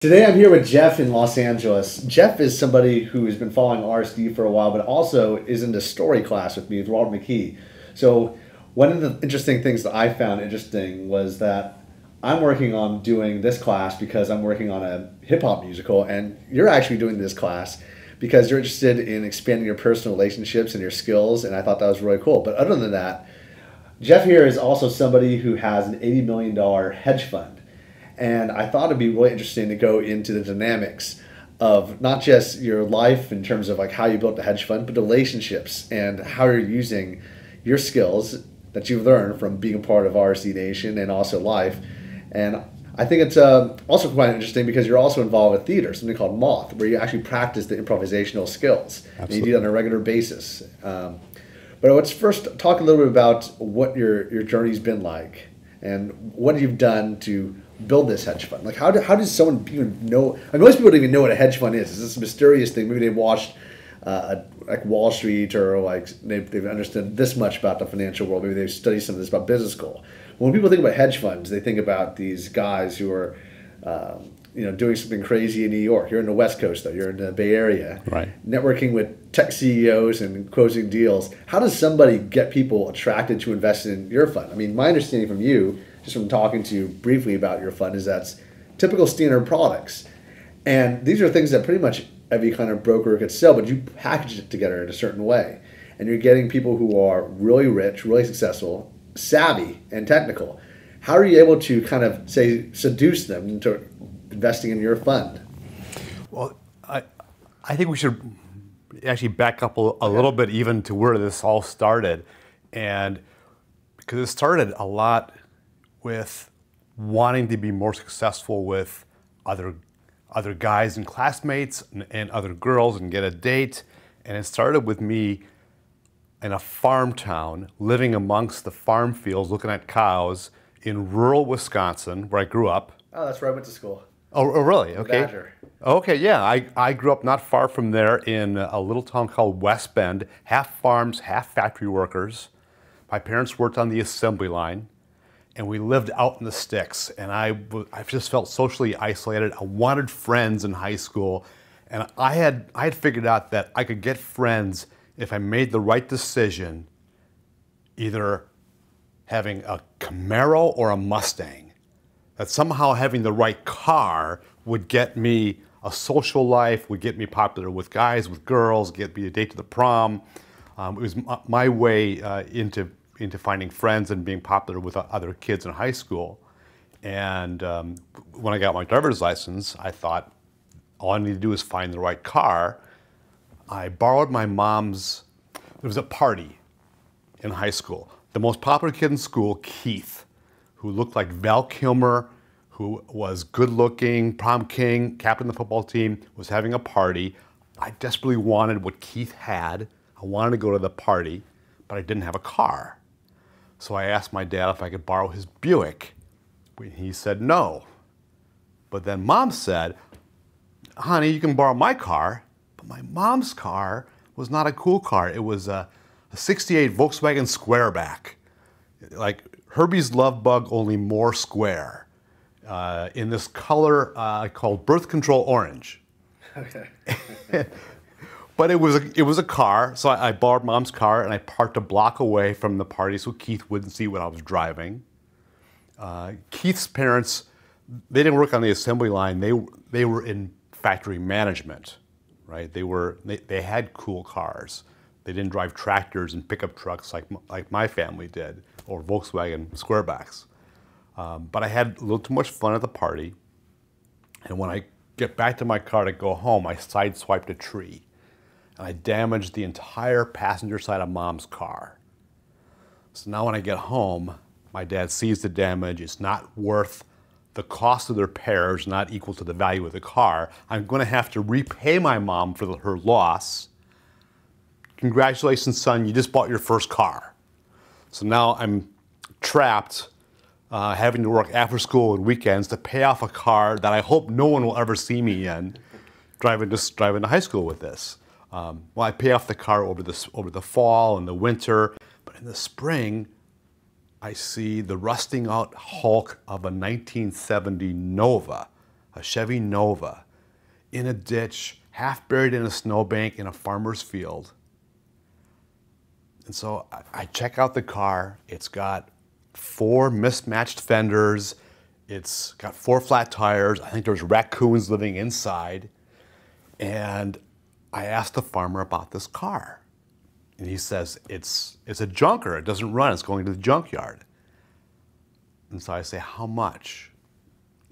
Today I'm here with Jeff in Los Angeles. Jeff is somebody who has been following RSD for a while, but also is in the story class with me with Robert McKee. So one of the interesting things that I found interesting was that I'm working on doing this class because I'm working on a hip hop musical, and you're actually doing this class because you're interested in expanding your personal relationships and your skills, and I thought that was really cool. But other than that, Jeff here is also somebody who has an $80 million hedge fund. And I thought it'd be really interesting to go into the dynamics of not just your life in terms of like how you built the hedge fund, but relationships and how you're using your skills that you've learned from being a part of RSD Nation and also life. And I think it's also quite interesting because you're also involved with theater, something called Moth, where you actually practice the improvisational skills. Absolutely. And you do that on a regular basis. But let's first talk a little bit about what your journey's been like and what you've done to build this hedge fund. Like how does someone even know? Like most people don't even know what a hedge fund is. It's this mysterious thing. Maybe they've watched like Wall Street, or like they've understood this much about the financial world. Maybe they've studied some of this about business school. When people think about hedge funds, they think about these guys who are doing something crazy in New York. You're in the West Coast, though. You're in the Bay Area. Right. Networking with tech CEOs and closing deals. How does somebody get people attracted to invest in your fund? I mean, my understanding from you, just from talking to you briefly about your fund, is that's typical standard products. And these are things that pretty much every kind of broker could sell, but you package it together in a certain way. And you're getting people who are really rich, really successful, savvy, and technical. How are you able to kind of, say, seduce them into investing in your fund? Well, I think we should actually back up a little bit even to where this all started. And because it started a lot with wanting to be more successful with other guys and classmates and other girls and get a date. And it started with me in a farm town, living amongst the farm fields, looking at cows in rural Wisconsin, where I grew up. Oh, that's where I went to school. Oh, really? Okay. Badger. Okay, yeah. I grew up not far from there in a little town called West Bend, half farms, half factory workers. My parents worked on the assembly line, and we lived out in the sticks. And I just felt socially isolated. I wanted friends in high school, and I had figured out that I could get friends if I made the right decision, either having a Camaro or a Mustang. That somehow having the right car would get me a social life, would get me popular with guys, with girls, get me a date to the prom. It was my way into finding friends and being popular with other kids in high school. And when I got my driver's license, I thought all I need to do is find the right car. I borrowed my mom's, there was a party in high school. The most popular kid in school, Keith, who looked like Val Kilmer, who was good looking, prom king, captain of the football team, was having a party. I desperately wanted what Keith had. I wanted to go to the party, but I didn't have a car. So I asked my dad if I could borrow his Buick. He said no. But then Mom said, honey, you can borrow my car. But my mom's car was not a cool car. It was a 68 Volkswagen Squareback. Like Herbie's Love Bug, only more square. In this color called birth control orange. Okay. But it was a car, so I borrowed Mom's car and I parked a block away from the party so Keith wouldn't see what I was driving. Keith's parents, they didn't work on the assembly line. They were in factory management, right? They had cool cars. They didn't drive tractors and pickup trucks like my family did, or Volkswagen Squarebacks. But I had a little too much fun at the party, and when I get back to my car to go home, I sideswiped a tree, and I damaged the entire passenger side of Mom's car. So now when I get home, my dad sees the damage. It's not worth the cost of the repairs, not equal to the value of the car. I'm going to have to repay my mom for her loss. Congratulations, son, you just bought your first car. So now I'm trapped having to work after school and weekends to pay off a car that I hope no one will ever see me in, driving to high school with this. Well, I pay off the car over the fall and the winter, but in the spring, I see the rusting out hulk of a 1970 Nova, a Chevy Nova, in a ditch, half buried in a snowbank in a farmer's field. And so I check out the car. It's got 4 mismatched fenders. It's got 4 flat tires. I think there's raccoons living inside. And I asked the farmer about this car. And he says, it's a junker. It doesn't run. It's going to the junkyard. And so I say, how much?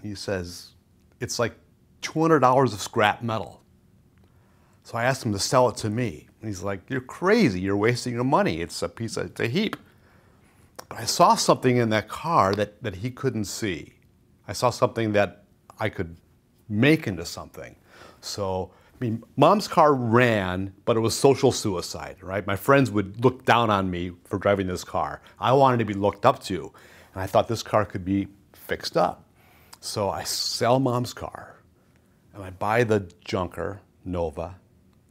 He says, it's like $200 of scrap metal. So I asked him to sell it to me. And he's like, you're crazy. You're wasting your money. It's a heap. But I saw something in that car that he couldn't see. I saw something that I could make into something. So, I mean, Mom's car ran, but it was social suicide, right? My friends would look down on me for driving this car. I wanted to be looked up to. And I thought this car could be fixed up. So I sell Mom's car, and I buy the junker, Nova,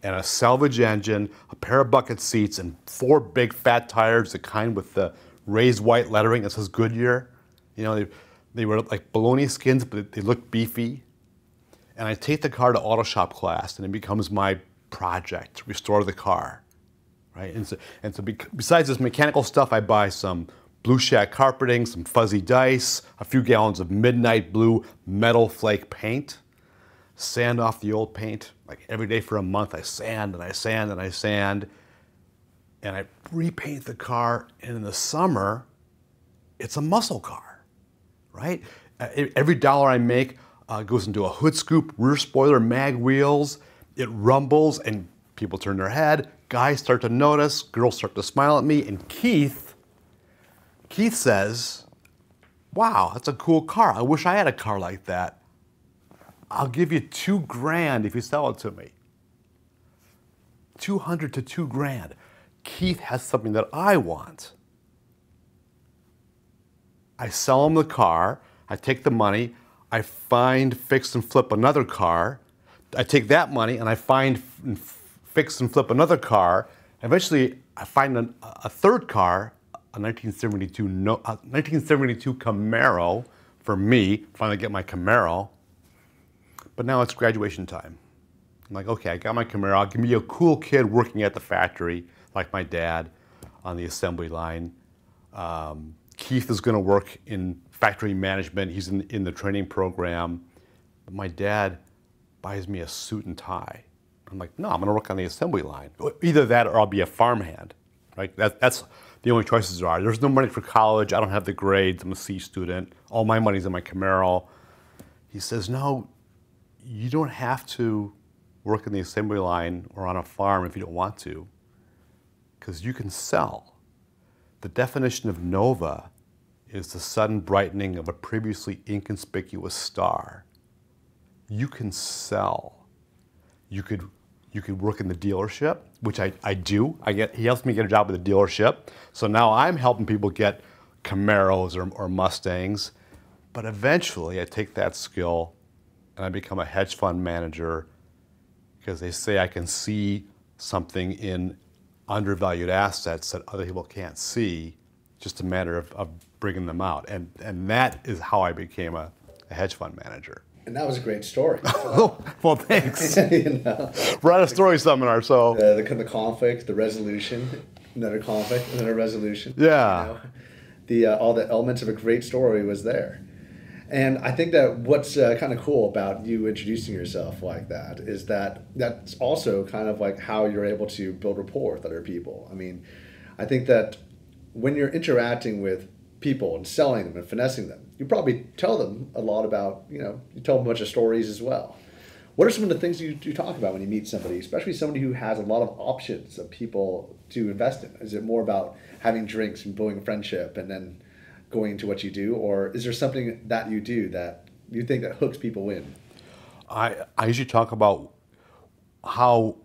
and a salvage engine, a pair of bucket seats, and 4 big fat tires, the kind with the raised white lettering that says Goodyear. You know, they were like bologna skins, but they looked beefy. And I take the car to auto shop class, and it becomes my project to restore the car, right? And so besides this mechanical stuff, I buy some blue shack carpeting, some fuzzy dice, a few gallons of midnight blue metal flake paint, sand off the old paint. Like every day for a month, I sand and I sand and I sand, and I repaint the car. And in the summer, it's a muscle car, right? Every dollar I make goes into a hood scoop, rear spoiler, mag wheels. It rumbles, and people turn their head. Guys start to notice. Girls start to smile at me. And Keith says, wow, that's a cool car. I wish I had a car like that. I'll give you $2,000 if you sell it to me. $200 to $2,000. Keith has something that I want. I sell him the car. I take the money. I find, fix, and flip another car. I take that money and I find, fix, and flip another car. Eventually, I find a third car, a 1972 Camaro for me. Finally get my Camaro. But now it's graduation time. I'm like, okay, I got my Camaro. I'll give me a cool kid working at the factory, like my dad, on the assembly line. Keith is going to work in factory management. He's in the training program. But my dad buys me a suit and tie. I'm like, no, I'm going to work on the assembly line. Either that or I'll be a farmhand. Right? That's the only choices there are. There's no money for college. I don't have the grades. I'm a C student. All my money's in my Camaro. He says, no, you don't have to work in the assembly line or on a farm if you don't want to, because you can sell. The definition of nova is the sudden brightening of a previously inconspicuous star. You can sell. You could work in the dealership, which I do. He helps me get a job at the dealership. So now I'm helping people get Camaros or Mustangs. But eventually I take that skill and I become a hedge fund manager, because they say I can see something in undervalued assets that other people can't see. Just a matter of bringing them out. And that is how I became a hedge fund manager. And that was a great story. Well, thanks. You know? We're at a story seminar, so. The conflict, the resolution, another conflict, another resolution. Yeah. You know? All the elements of a great story was there. And I think that what's kind of cool about you introducing yourself like that is that that's also kind of like how you're able to build rapport with other people. I mean, I think that when you're interacting with people and selling them and finessing them, you probably tell them a lot about, you tell them a bunch of stories as well. What are some of the things you talk about when you meet somebody, especially somebody who has a lot of options of people to invest in? Is it more about having drinks and building a friendship and then going into what you do, or is there something that you do that you think that hooks people in? I usually talk about how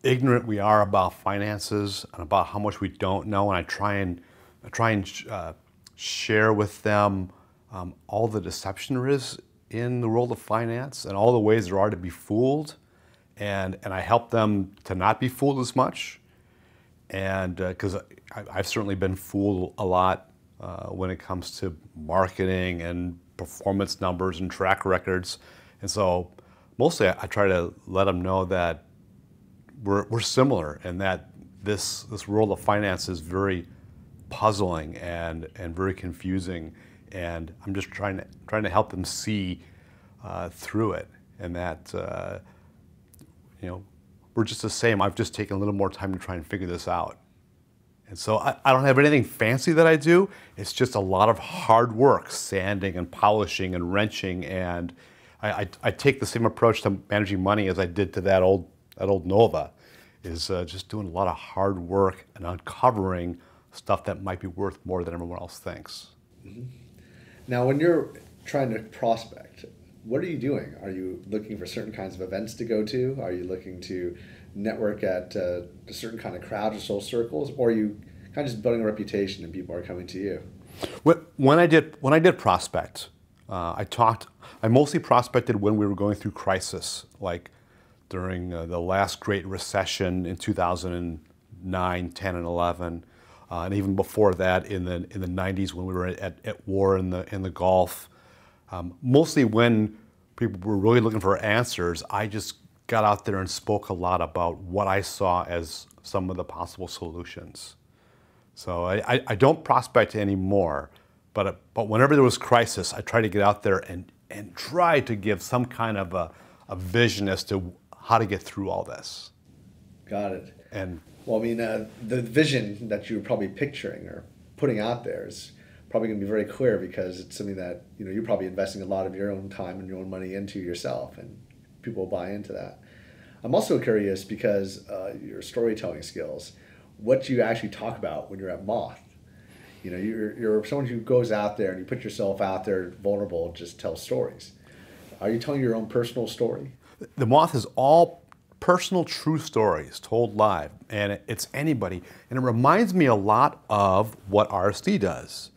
ignorant we are about finances and about how much we don't know, and I try and share with them all the deception there is in the world of finance and all the ways there are to be fooled, and I help them to not be fooled as much, and because I've certainly been fooled a lot when it comes to marketing and performance numbers and track records. And so mostly I try to let them know that we're similar, and that this world of finance is very puzzling and very confusing, and I'm just trying to help them see through it, and that we're just the same. I've just taken a little more time to try and figure this out. And so I don't have anything fancy that I do. It's just a lot of hard work, sanding and polishing and wrenching, and I take the same approach to managing money as I did to that old Nova, is just doing a lot of hard work and uncovering stuff that might be worth more than everyone else thinks. Mm-hmm. Now, when you're trying to prospect, what are you doing? Are you looking for certain kinds of events to go to? Are you looking to network at a certain kind of crowd or social circles, or are you kind of just building a reputation and people are coming to you? When I did prospect, I mostly prospected when we were going through crisis, like during the last Great Recession in 2009, 10, and 11, and even before that in the 90s when we were at war in the Gulf. Mostly when people were really looking for answers, I just got out there and spoke a lot about what I saw as some of the possible solutions. So I don't prospect anymore, but whenever there was crisis, I try to get out there and try to give some kind of a vision as to how to get through all this. Got it. And well, I mean, the vision that you're probably picturing or putting out there is probably going to be very clear, because it's something that you're probably investing a lot of your own time and your own money into yourself, and people will buy into that. I'm also curious, because your storytelling skills, what you actually talk about when you're at Moth. You're someone who goes out there and you put yourself out there vulnerable, just tell stories. Are you telling your own personal story? The Moth is all personal, true stories told live, and it's anybody. And it reminds me a lot of what RSD does.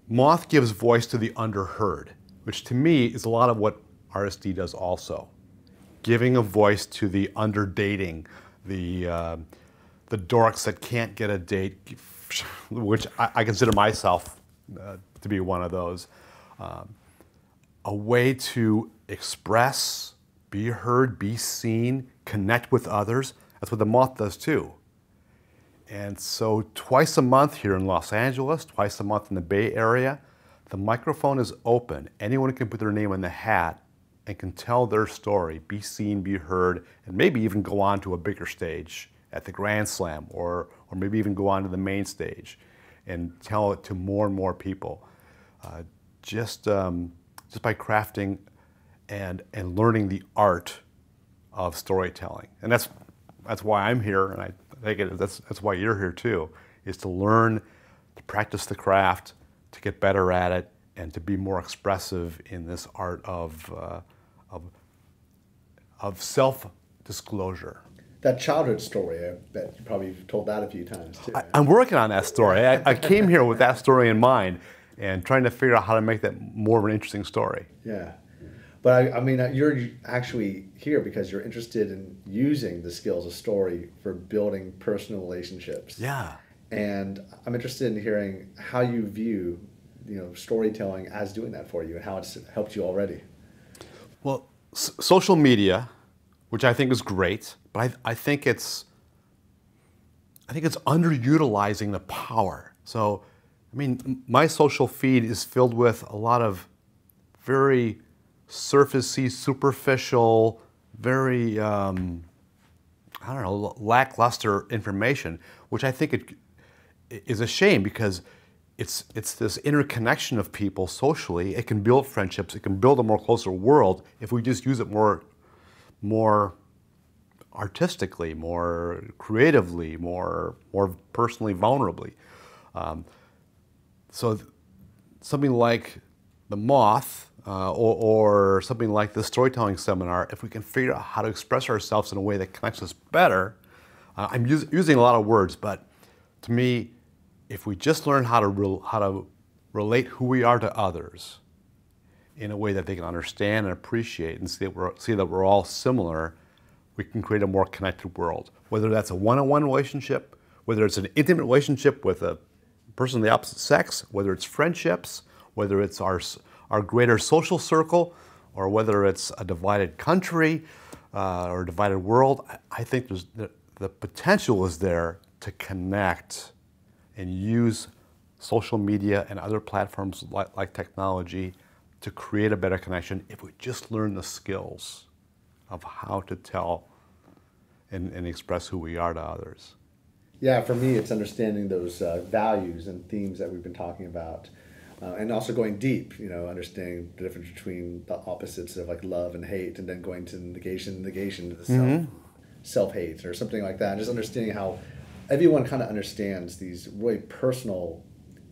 Moth gives voice to the underheard, which to me is a lot of what RSD does also. Giving a voice to the underdating, the dorks that can't get a date, which I consider myself to be one of those. A way to express, be heard, be seen, connect with others. That's what the Moth does too. And so twice a month here in Los Angeles, twice a month in the Bay Area, the microphone is open. Anyone can put their name in the hat and can tell their story, be seen, be heard, and maybe even go on to a bigger stage at the Grand Slam, or maybe even go on to the main stage and tell it to more and more people. Just by crafting and learning the art of storytelling. And that's why I'm here, and I think that's why you're here too, is to learn, to practice the craft, to get better at it, and to be more expressive in this art of self-disclosure. That childhood story, I bet you probably told that a few times too. I'm working on that story. I came here with that story in mind and trying to figure out how to make that more of an interesting story. Yeah. But I mean, you're actually here because you're interested in using the skills of story for building personal relationships. Yeah. And I'm interested in hearing how you view, storytelling as doing that for you, and how it's helped you already. Well, social media, which I think is great, but I think it's underutilizing the power. So, I mean, my social feed is filled with a lot of very surfacey, superficial, very lackluster information, which I think it is a shame, because it's this interconnection of people socially. It can build friendships. It can build a more closer world if we just use it more artistically, more creatively, more personally, vulnerably. So something like the Moth or something like the storytelling seminar, if we can figure out how to express ourselves in a way that connects us better, I'm using a lot of words, but to me, if we just learn how to relate who we are to others in a way that they can understand and appreciate, and see that we're all similar, we can create a more connected world. Whether that's a one-on-one relationship, whether it's an intimate relationship with a person of the opposite sex, whether it's friendships, whether it's our greater social circle, or whether it's a divided country or a divided world, I think the potential is there to connect and use social media and other platforms like technology to create a better connection if we just learn the skills of how to tell and express who we are to others. Yeah, for me, it's understanding those values and themes that we've been talking about. And also going deep, understanding the difference between the opposites of like love and hate, and then going to negation to the self-hate or something like that. And just understanding how everyone kind of understands these really personal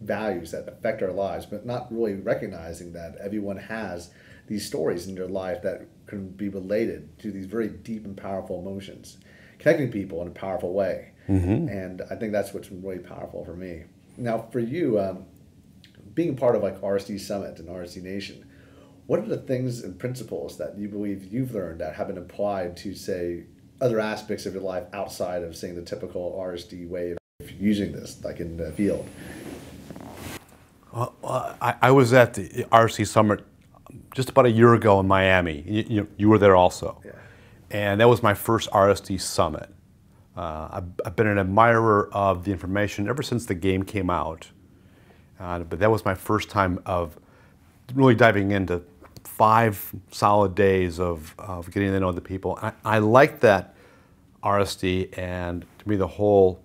values that affect our lives, but not really recognizing that everyone has these stories in their life that can be related to these very deep and powerful emotions, connecting people in a powerful way. And I think that's what's really powerful for me. Now, for you, being a part of like RSD Summit and RSD Nation, what are the things and principles that you believe you've learned that have been applied to, say, other aspects of your life outside of, saying, the typical RSD way of using this, like in the field? Well, I was at the RSD Summit just about a year ago in Miami. You were there also. Yeah. And that was my first RSD Summit. I've been an admirer of the information ever since the game came out. But that was my first time of really diving into 5 solid days of getting to know the people. I like that RSD, and to me the whole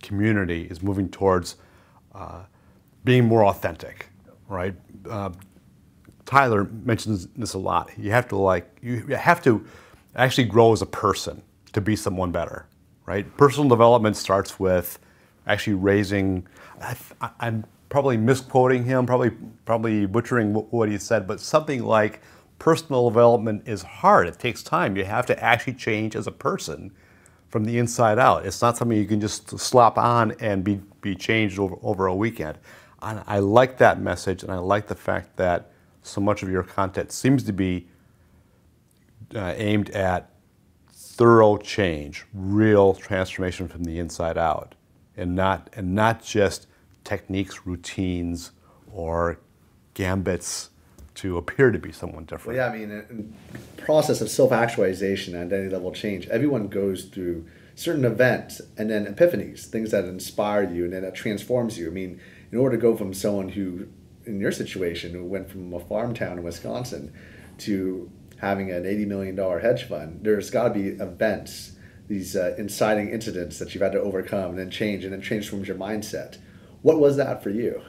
community is moving towards being more authentic, right? Tyler mentions this a lot. You have to actually grow as a person to be someone better, right? Personal development starts with actually raising. I'm probably misquoting him, probably butchering what he said, but something like personal development is hard. It takes time. You have to actually change as a person from the inside out. It's not something you can just slap on and be changed over a weekend. I like that message, and I like the fact that so much of your content seems to be aimed at thorough change, real transformation from the inside out, and not just techniques, routines, or gambits to appear to be someone different. Well, yeah, I mean, in the process of self-actualization and identity level change, everyone goes through certain events and then epiphanies, things that inspire you and then that transforms you. I mean, in order to go from someone who, in your situation, who went from a farm town in Wisconsin to having an $80 million hedge fund, there's got to be events, these inciting incidents that you've had to overcome and then transforms your mindset. What was that for you?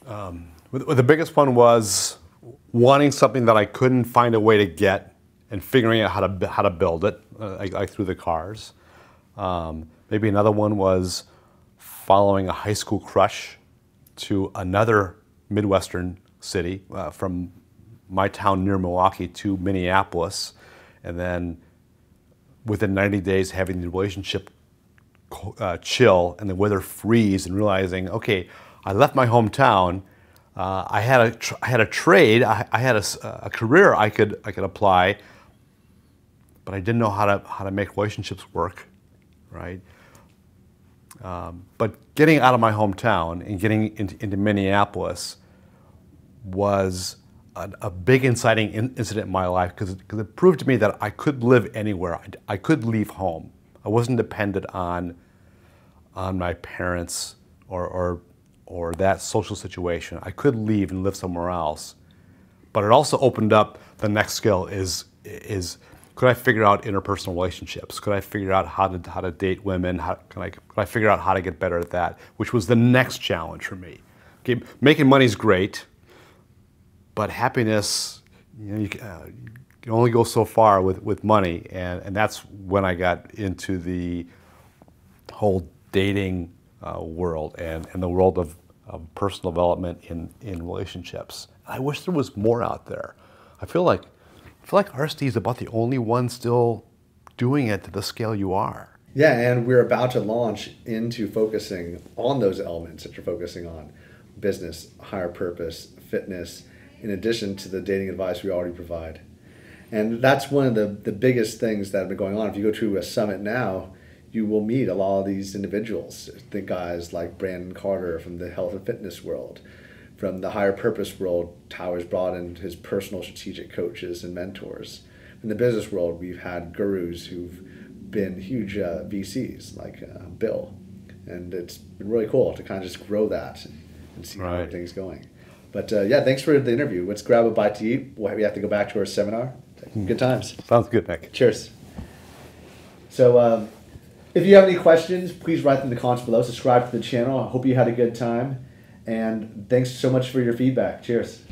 The biggest one was wanting something that I couldn't find a way to get and figuring out how to build it, like through the cars. Maybe another one was following a high school crush to another Midwestern city, from my town near Milwaukee to Minneapolis, and then within 90 days having the relationship chill and the weather freeze, and realizing, okay, I left my hometown. I had a trade. I had a career I could apply, but I didn't know how to make relationships work, right? But getting out of my hometown and getting into Minneapolis was a big inciting incident in my life, because it proved to me that I could live anywhere. I could leave home. I wasn't dependent on my parents or that social situation. I could leave and live somewhere else. But it also opened up the next skill is could I figure out interpersonal relationships? Could I figure out how to date women? Could I figure out how to get better at that? Which was the next challenge for me. Okay, making money is great, but happiness, you can only go so far with money, and that's when I got into the whole dating world and the world of personal development in relationships. I wish there was more out there. I feel like RSD is about the only one still doing it to the scale you are. Yeah, and we're about to launch into focusing on those elements that you're focusing on: business, higher purpose, fitness, in addition to the dating advice we already provide. And that's one of the biggest things that have been going on. If you go to a summit now, you will meet a lot of these individuals. Think guys like Brandon Carter from the health and fitness world, From the higher purpose world, Tyler's brought in his personal strategic coaches and mentors. In the business world, we've had gurus who've been huge VCs like Bill, and it's been really cool to kind of just grow that and see how everything's going. But yeah, thanks for the interview. Let's grab a bite to eat. We have to go back to our seminar. Good times. Sounds good, Nick. Cheers. So if you have any questions, please write them in the comments below. Subscribe to the channel. I hope you had a good time. And thanks so much for your feedback. Cheers.